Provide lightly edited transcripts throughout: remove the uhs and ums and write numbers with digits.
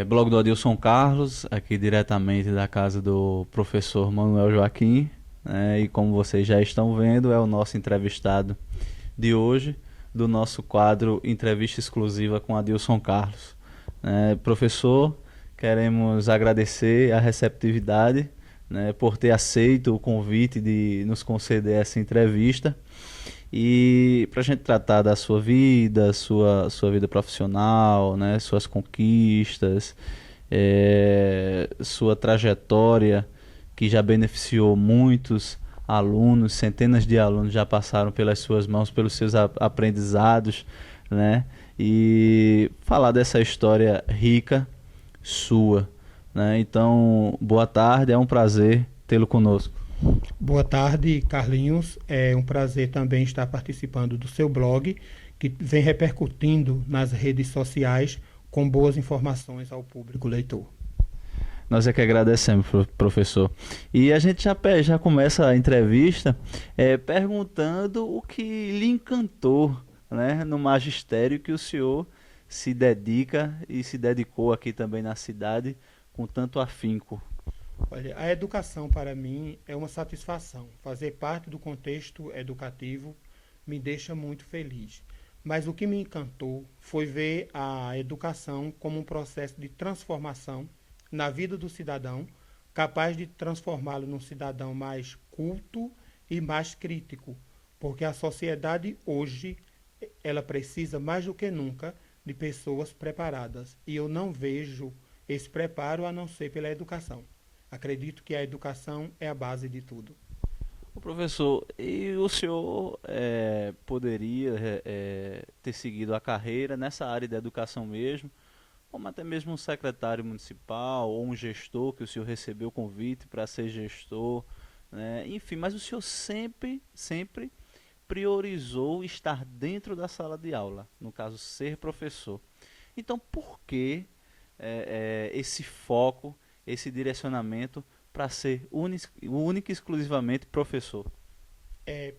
Blog do Adilson Carlos, aqui diretamente da casa do professor Manuel Joaquim, né? E como vocês já estão vendo, é o nosso entrevistado de hoje, do nosso quadro Entrevista Exclusiva com Adilson Carlos. Professor, queremos agradecer a receptividade, né, por ter aceito o convite de nos conceder essa entrevista. E para a gente tratar da sua vida, sua vida profissional, né, suas conquistas, sua trajetória que já beneficiou muitos alunos, centenas de alunos já passaram pelas suas mãos, pelos seus aprendizados, né, e falar dessa história rica sua, né? Então, boa tarde, é um prazer tê-lo conosco. Boa tarde, Carlinhos. É um prazer também estar participando do seu blog, que vem repercutindo nas redes sociais com boas informações ao público leitor. Nós é que agradecemos, professor. E a gente já começa a entrevista perguntando o que lhe encantou, né, no magistério que o senhor se dedica e se dedicou aqui também na cidade com tanto afinco. Olha, a educação para mim é uma satisfação. Fazer parte do contexto educativo me deixa muito feliz. Mas o que me encantou foi ver a educação como um processo de transformação na vida do cidadão, capaz de transformá-lo num cidadão mais culto e mais crítico, porque a sociedade hoje ela precisa mais do que nunca de pessoas preparadas. E eu não vejo esse preparo a não ser pela educação. Acredito que a educação é a base de tudo. O professor, e o senhor poderia ter seguido a carreira nessa área da educação mesmo, como até mesmo um secretário municipal ou um gestor que o senhor recebeu o convite para ser gestor, né? Enfim, mas o senhor sempre priorizou estar dentro da sala de aula, no caso, ser professor. Então, por que esse foco, esse direcionamento para ser único e exclusivamente professor?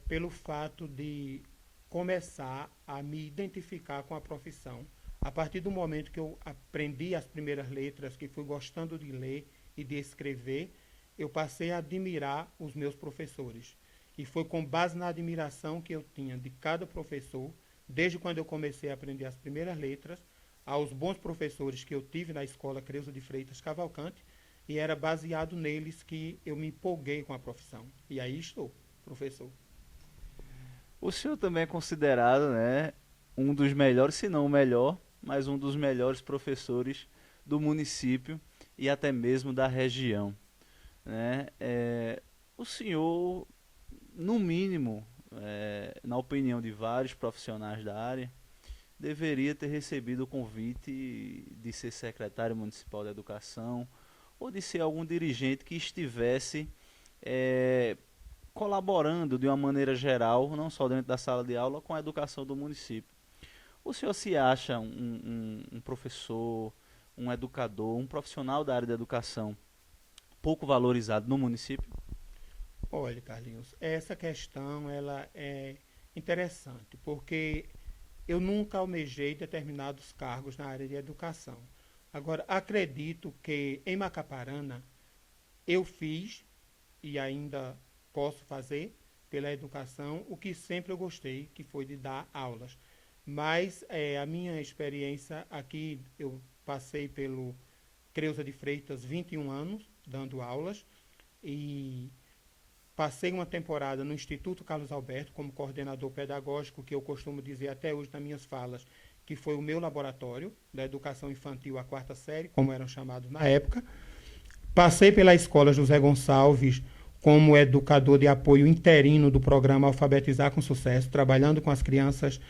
Pelo fato de começar a me identificar com a profissão. A partir do momento que eu aprendi as primeiras letras, que fui gostando de ler e de escrever, eu passei a admirar os meus professores. E foi com base na admiração que eu tinha de cada professor, desde quando eu comecei a aprender as primeiras letras, aos bons professores que eu tive na escola Creuza de Freitas Cavalcante, e era baseado neles que eu me empolguei com a profissão. E aí estou, professor. O senhor também é considerado, né, um dos melhores, se não o melhor, mas um dos melhores professores do município e até mesmo da região, né? O senhor, no mínimo, na opinião de vários profissionais da área, deveria ter recebido o convite de ser secretário municipal de educação ou de ser algum dirigente que estivesse colaborando de uma maneira geral, não só dentro da sala de aula, com a educação do município. O senhor se acha um professor, um educador, um profissional da área da educação pouco valorizado no município? Olha, Carlinhos, essa questão ela é interessante, porque eu nunca almejei determinados cargos na área de educação. Agora, acredito que em Macaparana eu fiz e ainda posso fazer pela educação o que sempre eu gostei, que foi de dar aulas. Mas a minha experiência aqui, eu passei pelo Creuza de Freitas 21 anos dando aulas e passei uma temporada no Instituto Carlos Alberto como coordenador pedagógico, que eu costumo dizer até hoje nas minhas falas, que foi o meu laboratório da educação infantil à quarta série, como eram chamados na época. Passei pela Escola José Gonçalves como educador de apoio interino do programa Alfabetizar com Sucesso, trabalhando com as crianças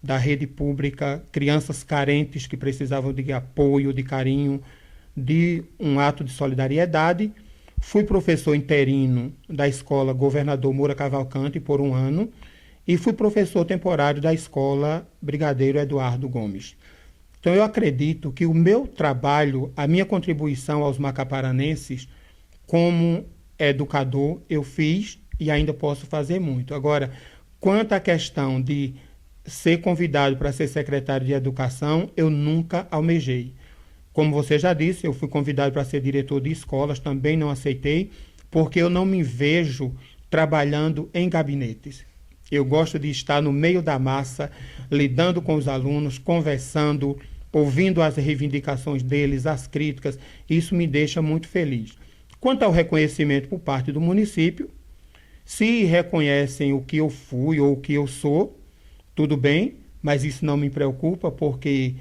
da rede pública, crianças carentes que precisavam de apoio, de carinho, de um ato de solidariedade. Fui professor interino da escola Governador Moura Cavalcante por um ano e fui professor temporário da escola Brigadeiro Eduardo Gomes. Então eu acredito que o meu trabalho, a minha contribuição aos macaparanenses como educador, eu fiz e ainda posso fazer muito. Agora, quanto à questão de ser convidado para ser secretário de Educação, eu nunca almejei. Como você já disse, eu fui convidado para ser diretor de escolas, também não aceitei, porque eu não me vejo trabalhando em gabinetes. Eu gosto de estar no meio da massa, lidando com os alunos, conversando, ouvindo as reivindicações deles, as críticas. Isso me deixa muito feliz. Quanto ao reconhecimento por parte do município, se reconhecem o que eu fui ou o que eu sou, tudo bem, mas isso não me preocupa, porque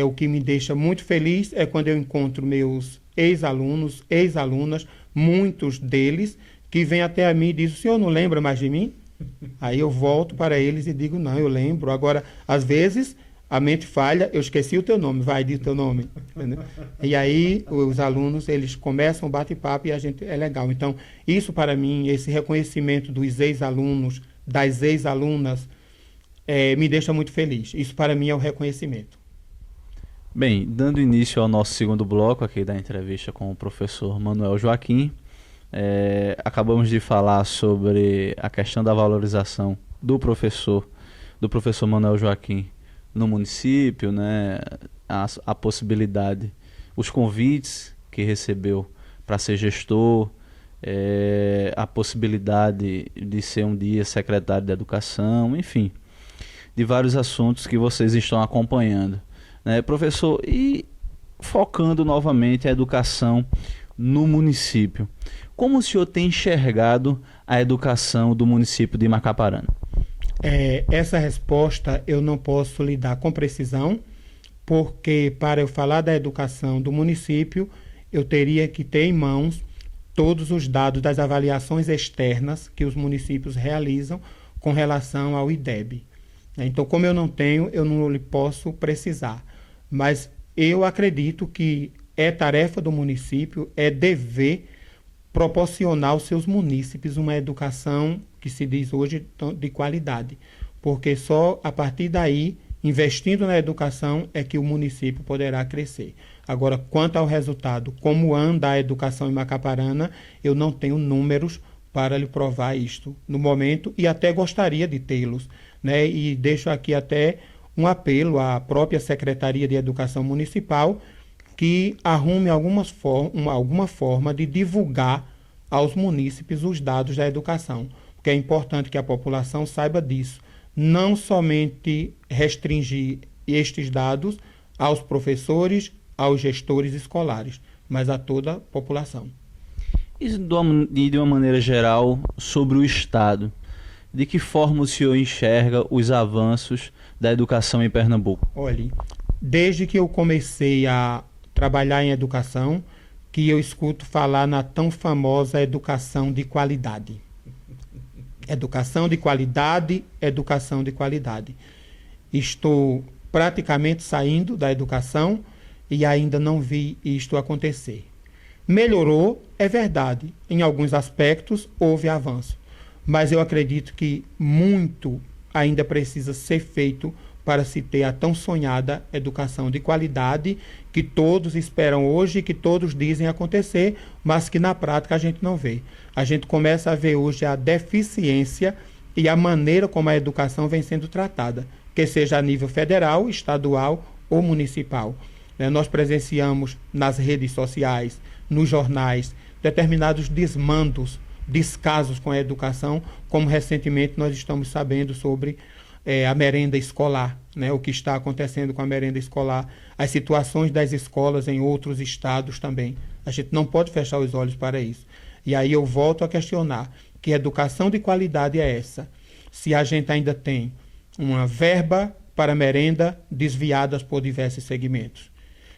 o que me deixa muito feliz é quando eu encontro meus ex-alunos, ex-alunas, muitos deles, que vêm até a mim e dizem: o senhor não lembra mais de mim? Aí eu volto para eles e digo: não, eu lembro. Agora, às vezes, a mente falha, eu esqueci o teu nome, vai, diz o teu nome. Entendeu? E aí os alunos, eles começam o bate-papo e a gente é legal. Então, isso para mim, esse reconhecimento dos ex-alunos, das ex-alunas, me deixa muito feliz. Isso para mim é o reconhecimento. Bem, dando início ao nosso segundo bloco aqui da entrevista com o professor Manuel Joaquim, acabamos de falar sobre a questão da valorização do professor Manuel Joaquim no município, né, a possibilidade, os convites que recebeu para ser gestor, a possibilidade de ser um dia secretário de Educação, enfim, de vários assuntos que vocês estão acompanhando. Professor, e focando novamente a educação no município, como o senhor tem enxergado a educação do município de Macaparana? Essa resposta eu não posso lhe dar com precisão, porque para eu falar da educação do município, eu teria que ter em mãos todos os dados das avaliações externas que os municípios realizam com relação ao IDEB. Então, como eu não tenho, eu não lhe posso precisar. Mas eu acredito que é tarefa do município, é dever proporcionar aos seus munícipes uma educação que se diz hoje de qualidade, porque só a partir daí, investindo na educação, é que o município poderá crescer. Agora, quanto ao resultado, como anda a educação em Macaparana, eu não tenho números para lhe provar isto no momento, e até gostaria de tê-los, né? E deixo aqui até um apelo à própria Secretaria de Educação Municipal que arrume alguma forma de divulgar aos munícipes os dados da educação, porque é importante que a população saiba disso. Não somente restringir estes dados aos professores, aos gestores escolares, mas a toda a população. E de uma maneira geral, sobre o Estado, de que forma o senhor enxerga os avanços da educação em Pernambuco? Olhe, desde que eu comecei a trabalhar em educação, que eu escuto falar na tão famosa educação de qualidade. Educação de qualidade, educação de qualidade. Estou praticamente saindo da educação e ainda não vi isto acontecer. Melhorou, é verdade. Em alguns aspectos houve avanço. Mas eu acredito que muito ainda precisa ser feito para se ter a tão sonhada educação de qualidade que todos esperam hoje, que todos dizem acontecer, mas que na prática a gente não vê. A gente começa a ver hoje a deficiência e a maneira como a educação vem sendo tratada, que seja a nível federal, estadual ou municipal. Nós presenciamos nas redes sociais, nos jornais, determinados desmandos, descasos com a educação, como recentemente nós estamos sabendo sobre a merenda escolar, né? O que está acontecendo com a merenda escolar, as situações das escolas em outros estados também. A gente não pode fechar os olhos para isso. E aí eu volto a questionar, que educação de qualidade é essa? Se a gente ainda tem uma verba para merenda desviadas por diversos segmentos.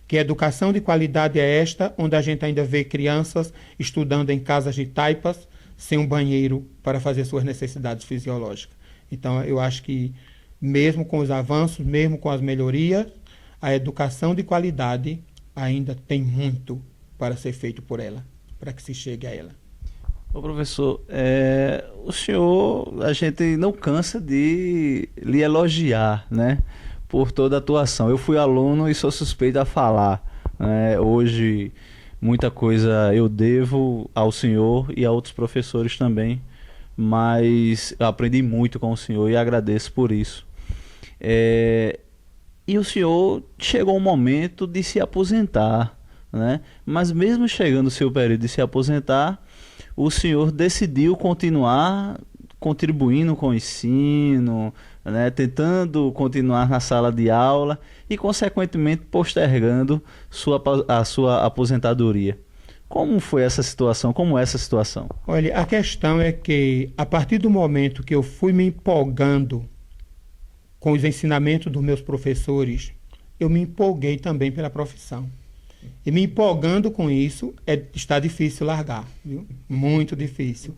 Que educação de qualidade é esta, onde a gente ainda vê crianças estudando em casas de taipas, sem um banheiro para fazer suas necessidades fisiológicas. Então, eu acho que, mesmo com os avanços, mesmo com as melhorias, a educação de qualidade ainda tem muito para ser feito por ela, para que se chegue a ela. Ô professor, o senhor, a gente não cansa de lhe elogiar, né, por toda a atuação. Eu fui aluno e sou suspeito a falar, né? Hoje, muita coisa eu devo ao senhor e a outros professores também, mas eu aprendi muito com o senhor e agradeço por isso. E o senhor chegou o momento de se aposentar, né? Mas mesmo chegando o seu período de se aposentar, o senhor decidiu continuar contribuindo com o ensino, né? Tentando continuar na sala de aula e, consequentemente, postergando a sua aposentadoria. Como foi essa situação? Como é essa situação? Olha, a questão é que, a partir do momento que eu fui me empolgando com os ensinamentos dos meus professores, eu me empolguei também pela profissão. E me empolgando com isso, está difícil largar, viu? Muito difícil.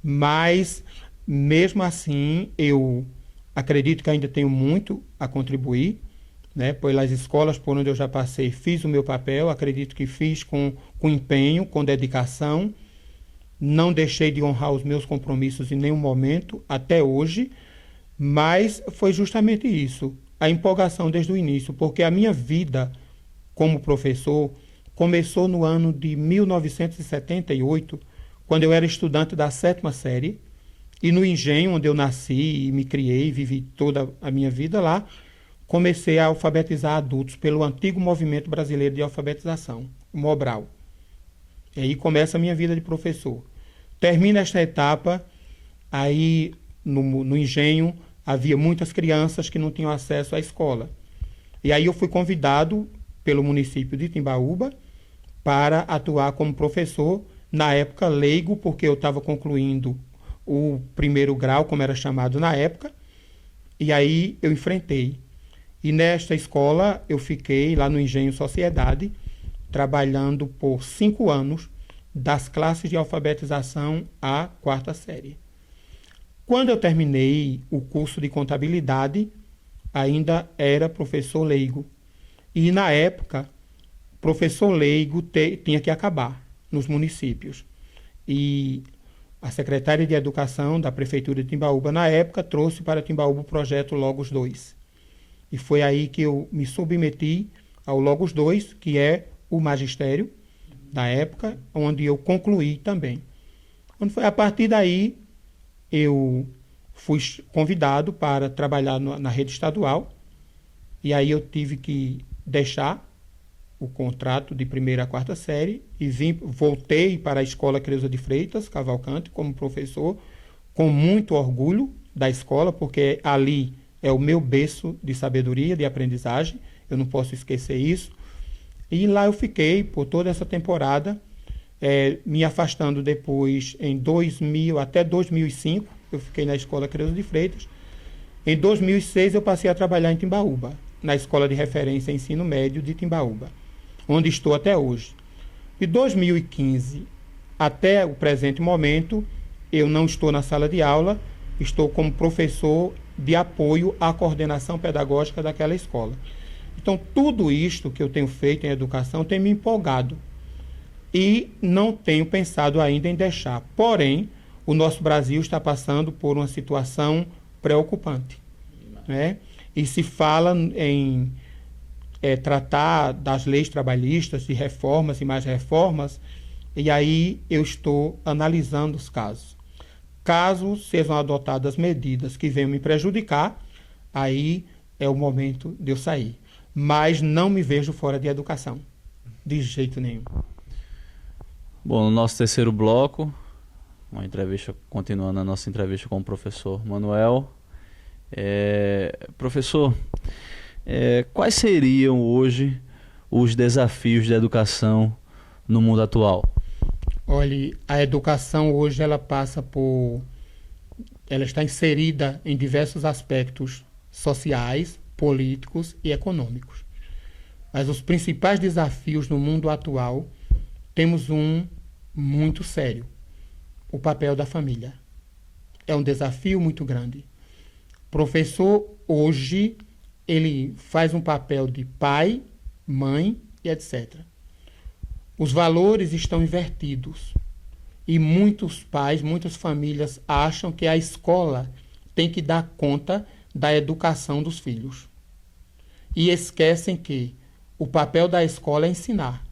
Mas, mesmo assim, eu acredito que ainda tenho muito a contribuir, né? Pelas escolas por onde eu já passei, fiz o meu papel, acredito que fiz com empenho, com dedicação. Não deixei de honrar os meus compromissos em nenhum momento, até hoje, mas foi justamente isso, a empolgação desde o início, porque a minha vida como professor começou no ano de 1978, quando eu era estudante da 7ª série, e no Engenho, onde eu nasci e me criei, vivi toda a minha vida lá, comecei a alfabetizar adultos pelo antigo Movimento Brasileiro de Alfabetização, o Mobral. E aí começa a minha vida de professor. Termina esta etapa, aí no Engenho havia muitas crianças que não tinham acesso à escola. E aí eu fui convidado pelo município de Timbaúba para atuar como professor, na época leigo, porque eu estava concluindo o 1º grau, como era chamado na época, e aí eu enfrentei. E nesta escola eu fiquei lá no Engenho Sociedade, trabalhando por 5 anos, das classes de alfabetização à 4ª série. Quando eu terminei o curso de contabilidade, ainda era professor leigo. E na época, professor leigo tinha que acabar nos municípios. E a secretária de Educação da Prefeitura de Timbaúba, na época, trouxe para Timbaúba o projeto Logos 2. E foi aí que eu me submeti ao Logos 2, que é o magistério da época, onde eu concluí também. Quando foi a partir daí, eu fui convidado para trabalhar na rede estadual, e aí eu tive que deixar o contrato de 1ª a 4ª série e voltei para a Escola Creuza de Freitas, Cavalcante, como professor, com muito orgulho da escola, porque ali é o meu berço de sabedoria, de aprendizagem, eu não posso esquecer isso. E lá eu fiquei por toda essa temporada, me afastando depois em 2000 até 2005, eu fiquei na Escola Creuza de Freitas. Em 2006 eu passei a trabalhar em Timbaúba, na Escola de Referência Ensino Médio de Timbaúba, onde estou até hoje. De 2015 até o presente momento, eu não estou na sala de aula, estou como professor de apoio à coordenação pedagógica daquela escola. Então, tudo isto que eu tenho feito em educação tem me empolgado e não tenho pensado ainda em deixar. Porém, o nosso Brasil está passando por uma situação preocupante, né? E se fala em tratar das leis trabalhistas, de reformas e mais reformas, e aí eu estou analisando os casos. Caso sejam adotadas medidas que venham me prejudicar, aí é o momento de eu sair. Mas não me vejo fora de educação, de jeito nenhum. Bom, no nosso terceiro bloco, continuando a nossa entrevista com o professor Manuel. Professor, quais seriam hoje os desafios da educação no mundo atual? Olhe, a educação hoje ela está inserida em diversos aspectos sociais, políticos e econômicos. Mas os principais desafios no mundo atual, temos um muito sério: o papel da família. É um desafio muito grande. O professor hoje, ele faz um papel de pai, mãe e etc. Os valores estão invertidos e muitos pais, muitas famílias acham que a escola tem que dar conta da educação dos filhos. E esquecem que o papel da escola é ensinar.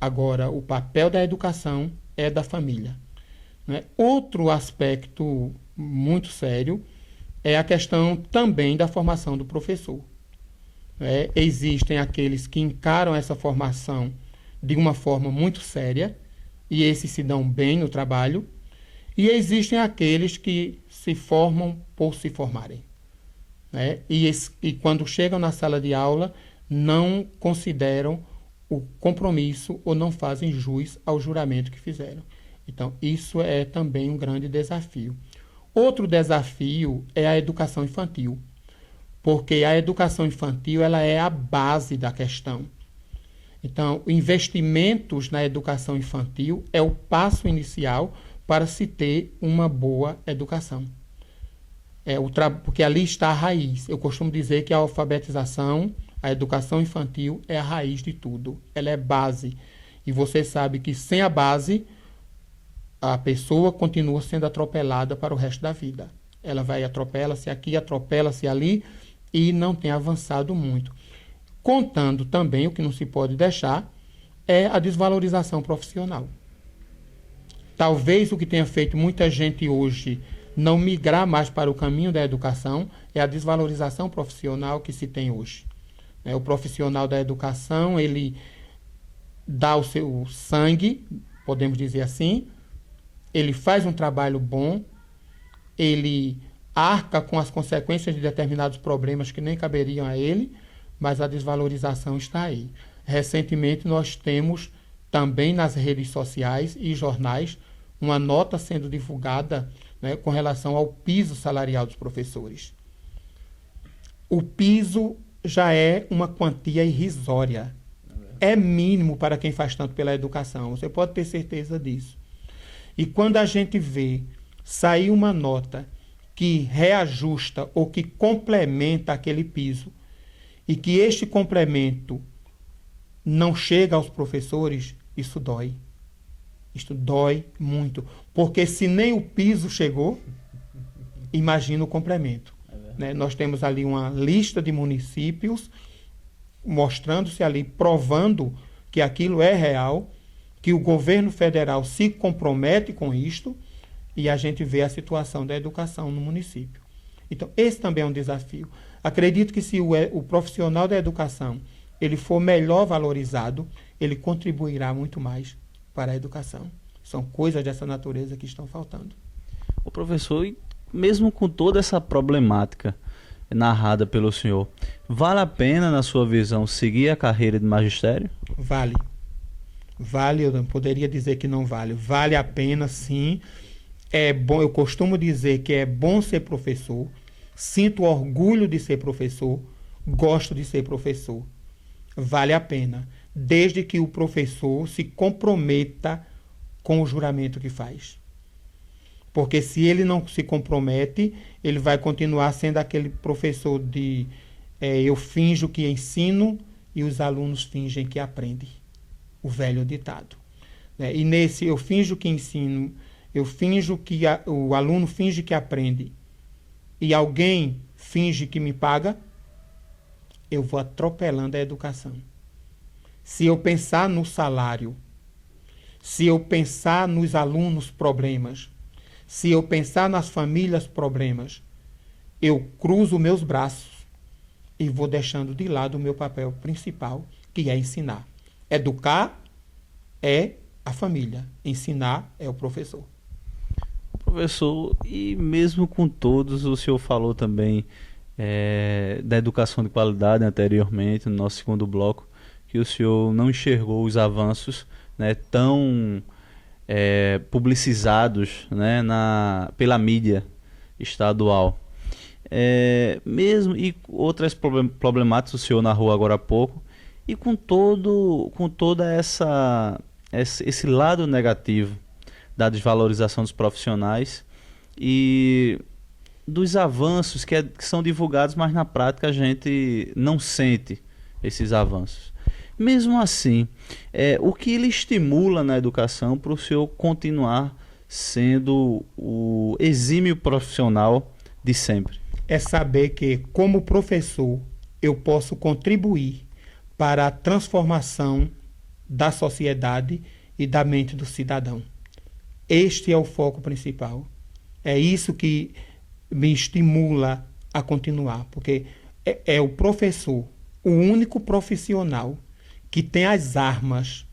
Agora, o papel da educação é da família, né? Outro aspecto muito sério é a questão também da formação do professor. Existem aqueles que encaram essa formação de uma forma muito séria, e esses se dão bem no trabalho, e existem aqueles que se formam por se formarem. E quando chegam na sala de aula, não consideram o compromisso ou não fazem jus ao juramento que fizeram. Então, isso é também um grande desafio. Outro desafio é a educação infantil, porque a educação infantil ela é a base da questão. Então, investimentos na educação infantil é o passo inicial para se ter uma boa educação. Porque ali está a raiz. Eu costumo dizer que a alfabetização, a educação infantil é a raiz de tudo. Ela é base. E você sabe que sem a base, a pessoa continua sendo atropelada para o resto da vida. Ela vai atropela-se aqui, atropela-se ali e não tem avançado muito. Contando também, o que não se pode deixar, é a desvalorização profissional. Talvez o que tenha feito muita gente hoje não migrar mais para o caminho da educação é a desvalorização profissional que se tem hoje. O profissional da educação, ele dá o seu sangue, podemos dizer assim, ele faz um trabalho bom, ele arca com as consequências de determinados problemas que nem caberiam a ele, mas a desvalorização está aí. Recentemente nós temos também nas redes sociais e jornais uma nota sendo divulgada, com relação ao piso salarial dos professores. O piso já é uma quantia irrisória. É mínimo para quem faz tanto pela educação. Você pode ter certeza disso. E quando a gente vê sair uma nota que reajusta ou que complementa aquele piso e que este complemento não chega aos professores, isso dói. Isto dói muito. Porque se nem o piso chegou, imagina o complemento. Nós temos ali uma lista de municípios mostrando-se ali, provando que aquilo é real, que o governo federal se compromete com isto, e a gente vê a situação da educação no município. Então, esse também é um desafio. Acredito que se o profissional da educação ele for melhor valorizado, ele contribuirá muito mais para a educação. São coisas dessa natureza que estão faltando. O professor, mesmo com toda essa problemática narrada pelo senhor, vale a pena, na sua visão, seguir a carreira de magistério? Vale. Vale, eu não poderia dizer que não vale. Vale a pena, sim. É bom, eu costumo dizer que é bom ser professor, sinto orgulho de ser professor, gosto de ser professor. Vale a pena, desde que o professor se comprometa com o juramento que faz. Porque se ele não se compromete, ele vai continuar sendo aquele professor de eu finjo que ensino e os alunos fingem que aprendem. O velho ditado. E nesse eu finjo que ensino, eu finjo que o aluno finge que aprende e alguém finge que me paga, eu vou atropelando a educação. Se eu pensar no salário, se eu pensar nos alunos problemas, se eu pensar nas famílias problemas, eu cruzo meus braços e vou deixando de lado o meu papel principal, que é ensinar. Educar é a família, ensinar é o professor. Professor, e mesmo com todos, o senhor falou também da educação de qualidade anteriormente, no nosso segundo bloco, que o senhor não enxergou os avanços tão publicizados pela mídia estadual. Mesmo e outras problemáticas o senhor narrou agora há pouco, e com toda esse lado negativo da desvalorização dos profissionais e dos avanços que são divulgados, mas na prática a gente não sente esses avanços. Mesmo assim, o que ele estimula na educação para o senhor continuar sendo o exímio profissional de sempre? É saber que, como professor, eu posso contribuir para a transformação da sociedade e da mente do cidadão. Este é o foco principal. É isso que me estimula a continuar, porque é o professor, o único profissional que tem as armas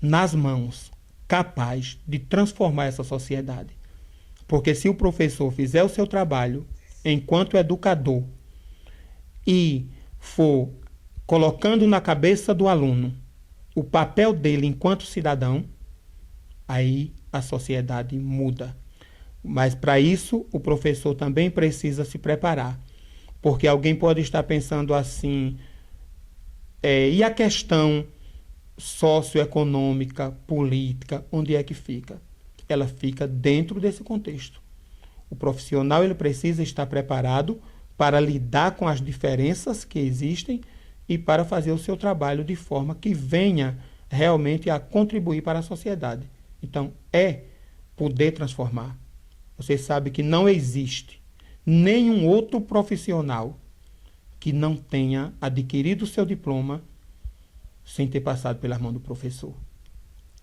nas mãos capaz de transformar essa sociedade. Porque se o professor fizer o seu trabalho enquanto educador e for colocando na cabeça do aluno o papel dele enquanto cidadão, aí a sociedade muda. Mas para isso o professor também precisa se preparar. Porque alguém pode estar pensando assim, e a questão socioeconômica, política, onde é que fica? Ela fica dentro desse contexto. O profissional ele precisa estar preparado para lidar com as diferenças que existem e para fazer o seu trabalho de forma que venha realmente a contribuir para a sociedade. Então, poder transformar. Você sabe que não existe nenhum outro profissional que não tenha adquirido o seu diploma sem ter passado pela mão do professor.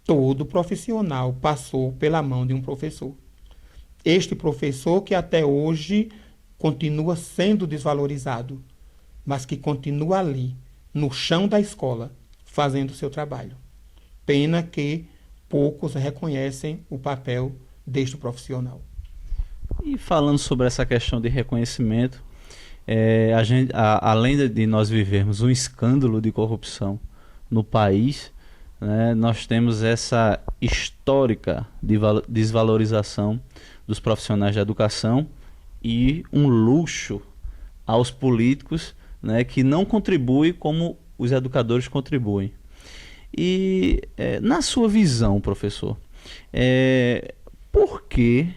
Todo profissional passou pela mão de um professor. Este professor que até hoje continua sendo desvalorizado, mas que continua ali, no chão da escola, fazendo o seu trabalho. Pena que poucos reconhecem o papel deste profissional. E falando sobre essa questão de reconhecimento, além de nós vivermos um escândalo de corrupção no país, né, nós temos essa histórica desvalorização dos profissionais da educação e um luxo aos políticos, né, que não contribuem como os educadores contribuem. E na sua visão, professor, por que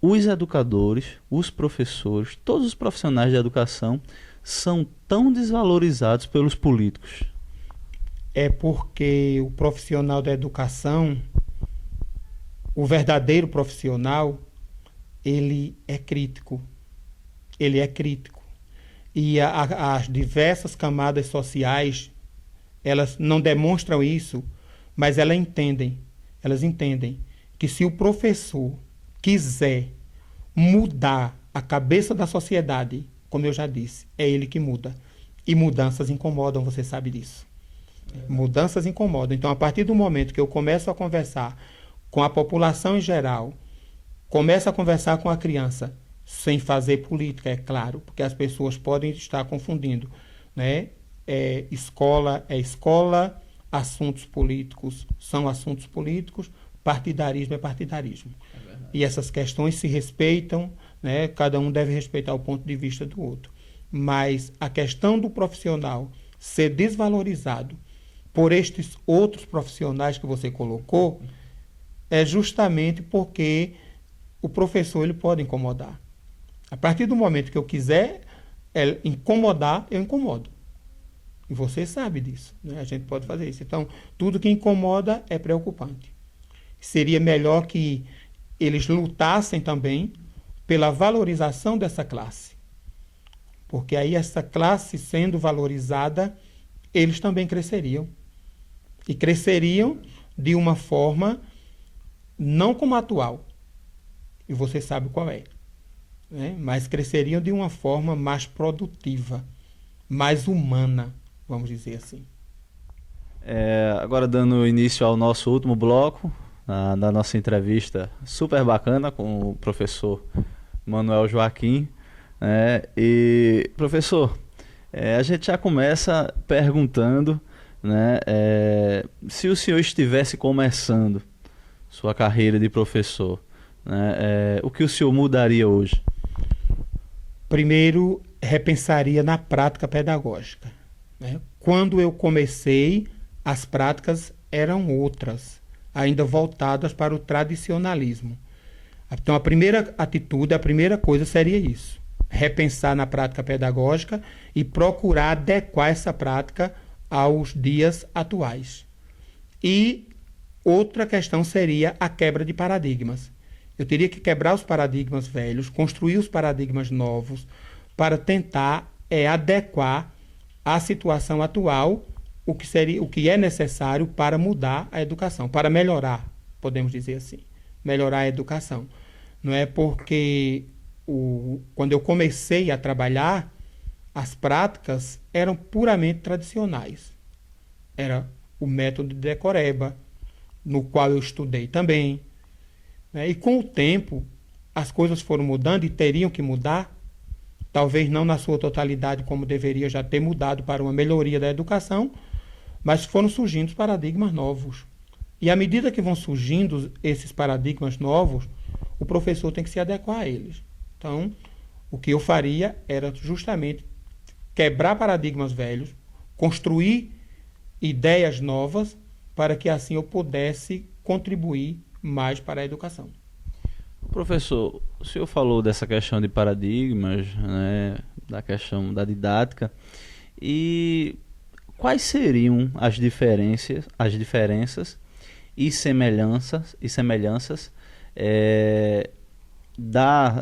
os educadores, os professores, todos os profissionais da educação são tão desvalorizados pelos políticos? É porque o profissional da educação, o verdadeiro profissional, ele é crítico. Ele é crítico. E as diversas camadas sociais, elas não demonstram isso, mas elas entendem que se o professor quiser mudar a cabeça da sociedade, como eu já disse, é ele que muda. E mudanças incomodam, você sabe disso. Mudanças incomodam. Então, a partir do momento que eu começo a conversar com a população em geral, começo a conversar com a criança, sem fazer política, é claro, porque as pessoas podem estar confundindo, né? Escola é escola, assuntos políticos são assuntos políticos, partidarismo é partidarismo. E essas questões se respeitam, né? Cada um deve respeitar o ponto de vista do outro. Mas a questão do profissional ser desvalorizado por estes outros profissionais que você colocou é justamente porque o professor ele pode incomodar. A partir do momento que eu quiser incomodar, eu incomodo. E você sabe disso, né? A gente pode fazer isso. Então, tudo que incomoda é preocupante. Seria melhor que eles lutassem também pela valorização dessa classe. Porque aí essa classe sendo valorizada, eles também cresceriam. E cresceriam de uma forma não como a atual. E você sabe qual é. Né? Mas cresceriam de uma forma mais produtiva, mais humana, vamos dizer assim. Agora dando início ao nosso último bloco, da nossa entrevista super bacana com o professor Manuel Joaquim. E, professor, a gente já começa perguntando, né, se o senhor estivesse começando sua carreira de professor, né, o que o senhor mudaria hoje? Primeiro, repensaria na prática pedagógica. Né? Quando eu comecei, as práticas eram outras, ainda voltadas para o tradicionalismo. Então, a primeira atitude, a primeira coisa seria isso. Repensar na prática pedagógica e procurar adequar essa prática aos dias atuais. E outra questão seria a quebra de paradigmas. Eu teria que quebrar os paradigmas velhos, construir os paradigmas novos, para tentar adequar à situação atual o que é necessário para mudar a educação, para melhorar, podemos dizer assim, melhorar a educação. Não é porque quando eu comecei a trabalhar, As práticas eram puramente tradicionais. Era o método de decoreba, no qual eu estudei também, né? E com o tempo, as coisas foram mudando e teriam que mudar, talvez não na sua totalidade como deveria já ter mudado para uma melhoria da educação, mas foram surgindo paradigmas novos. E à medida que vão surgindo esses paradigmas novos, o professor tem que se adequar a eles. Então, o que eu faria era justamente quebrar paradigmas velhos, construir ideias novas, para que assim eu pudesse contribuir mais para a educação. Professor, o senhor falou dessa questão de paradigmas, né, da questão da didática, e quais seriam as diferenças e semelhanças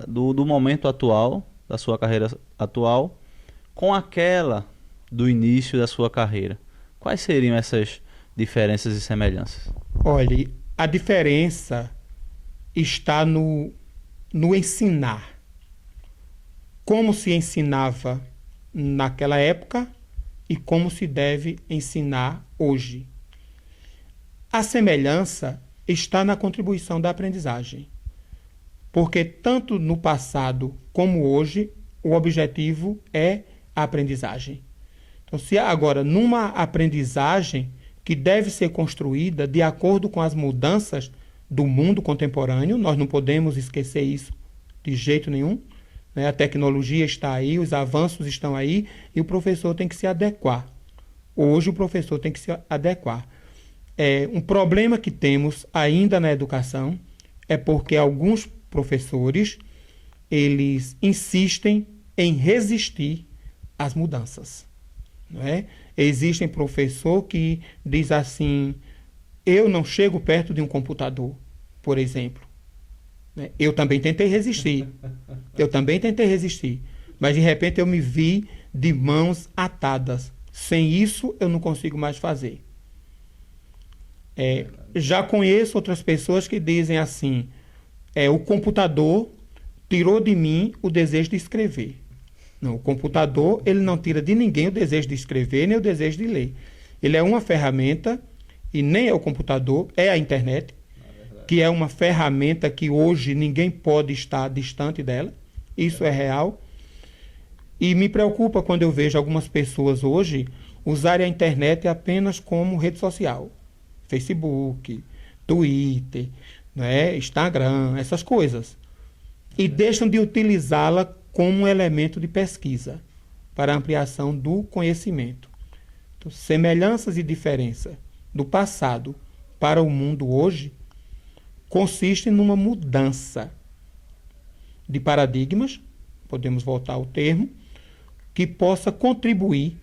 do momento atual, da sua carreira atual, com aquela do início da sua carreira? Quais seriam essas diferenças e semelhanças? Olhe, a diferença está no ensinar. Como se ensinava naquela época e como se deve ensinar hoje. A semelhança está na contribuição da aprendizagem. Porque tanto no passado como hoje, o objetivo é a aprendizagem. Então, se agora, numa aprendizagem que deve ser construída de acordo com as mudanças do mundo contemporâneo, nós não podemos esquecer isso de jeito nenhum, né? A tecnologia está aí, os avanços estão aí, e o professor tem que se adequar. Hoje o professor tem que se adequar. Um problema que temos ainda na educação é porque alguns professores, eles insistem em resistir às mudanças. Não é? Existem professor que diz assim: eu não chego perto de um computador, por exemplo. Eu também tentei resistir. Mas de repente eu me vi de mãos atadas. Sem isso eu não consigo mais fazer. Já conheço outras pessoas que dizem assim: o computador tirou de mim o desejo de escrever. Não, o computador, ele não tira de ninguém o desejo de escrever, nem o desejo de ler. Ele é uma ferramenta, e nem é o computador, é a internet, que é uma ferramenta que hoje ninguém pode estar distante dela. Isso é real. E me preocupa quando eu vejo algumas pessoas hoje usarem a internet apenas como rede social. Facebook, Twitter, né, Instagram, essas coisas. E deixam de utilizá-la como um elemento de pesquisa para a ampliação do conhecimento. Então, semelhanças e diferenças do passado para o mundo hoje consistem numa mudança de paradigmas, podemos voltar ao termo, que possa contribuir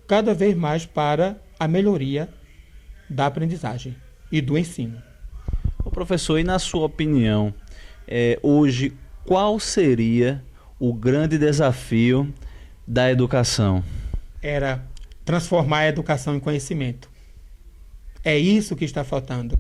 cada vez mais para a melhoria da aprendizagem e do ensino. Ô professor, e na sua opinião, hoje, qual seria o grande desafio da educação? Era transformar a educação em conhecimento. É isso que está faltando.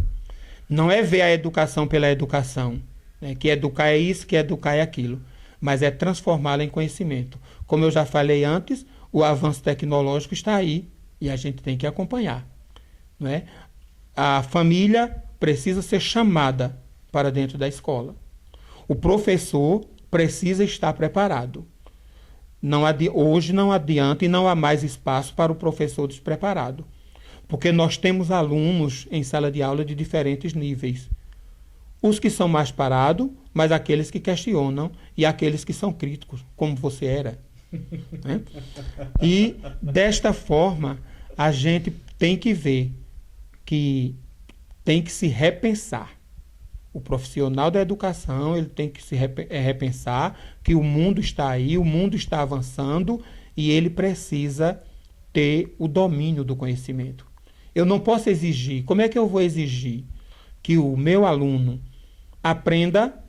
Não é ver a educação pela educação, né? Que educar é isso, que educar é aquilo. Mas é transformá-la em conhecimento. Como eu já falei antes, o avanço tecnológico está aí e a gente tem que acompanhar, não é? A família precisa ser chamada para dentro da escola. O professor precisa estar preparado. Hoje não adianta e não há mais espaço para o professor despreparado. Porque nós temos alunos em sala de aula de diferentes níveis. Os que são mais parados, mas aqueles que questionam e aqueles que são críticos, como você era. Né? E, desta forma, a gente tem que ver que tem que se repensar. O profissional da educação, ele tem que se repensar que o mundo está aí, o mundo está avançando e ele precisa ter o domínio do conhecimento. Eu não posso exigir. Como é que eu vou exigir que o meu aluno aprenda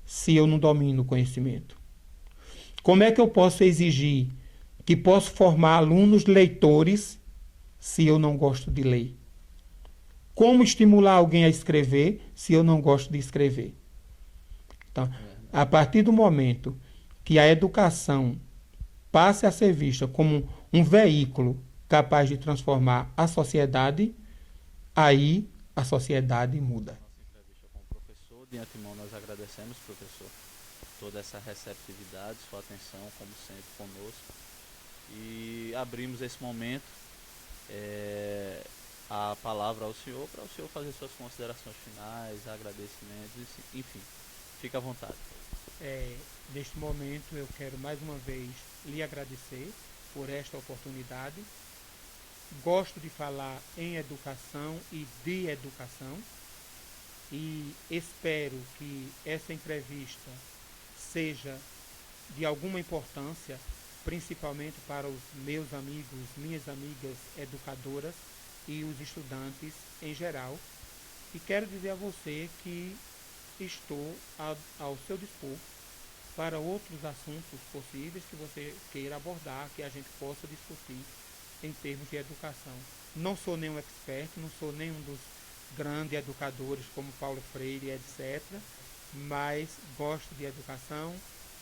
se eu não domino o conhecimento? Como é que eu posso exigir que posso formar alunos leitores se eu não gosto de ler? Como estimular alguém a escrever se eu não gosto de escrever? Então, a partir do momento que a educação passe a ser vista como um veículo capaz de transformar a sociedade, aí a sociedade muda. Nossa entrevista com o professor. De antemão, nós agradecemos, professor, toda essa receptividade, sua atenção, como sempre, conosco. E abrimos esse momento, é, a palavra ao senhor, para o senhor fazer suas considerações finais, agradecimentos, enfim, fique à vontade. Neste momento, eu quero mais uma vez lhe agradecer por esta oportunidade. Gosto de falar em educação e de educação e espero que essa entrevista seja de alguma importância, principalmente para os meus amigos, minhas amigas educadoras e os estudantes em geral. E quero dizer a você que estou ao seu dispor para outros assuntos possíveis que você queira abordar, que a gente possa discutir em termos de educação. Não sou nenhum expert, não sou nenhum dos grandes educadores como Paulo Freire, etc., mas gosto de educação,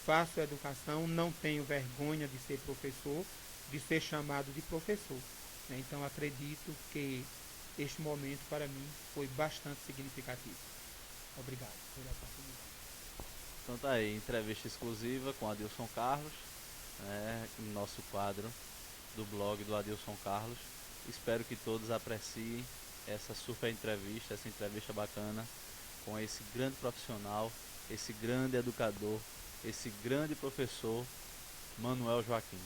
faço educação, não tenho vergonha de ser professor, de ser chamado de professor. Então acredito que este momento para mim foi bastante significativo. Obrigado pela oportunidade. Então tá aí, entrevista exclusiva com Adilson Carlos, né, nosso quadro do blog do Adilson Carlos. Espero que todos apreciem essa super entrevista, essa entrevista bacana com esse grande profissional, esse grande educador, esse grande professor, Manuel Joaquim.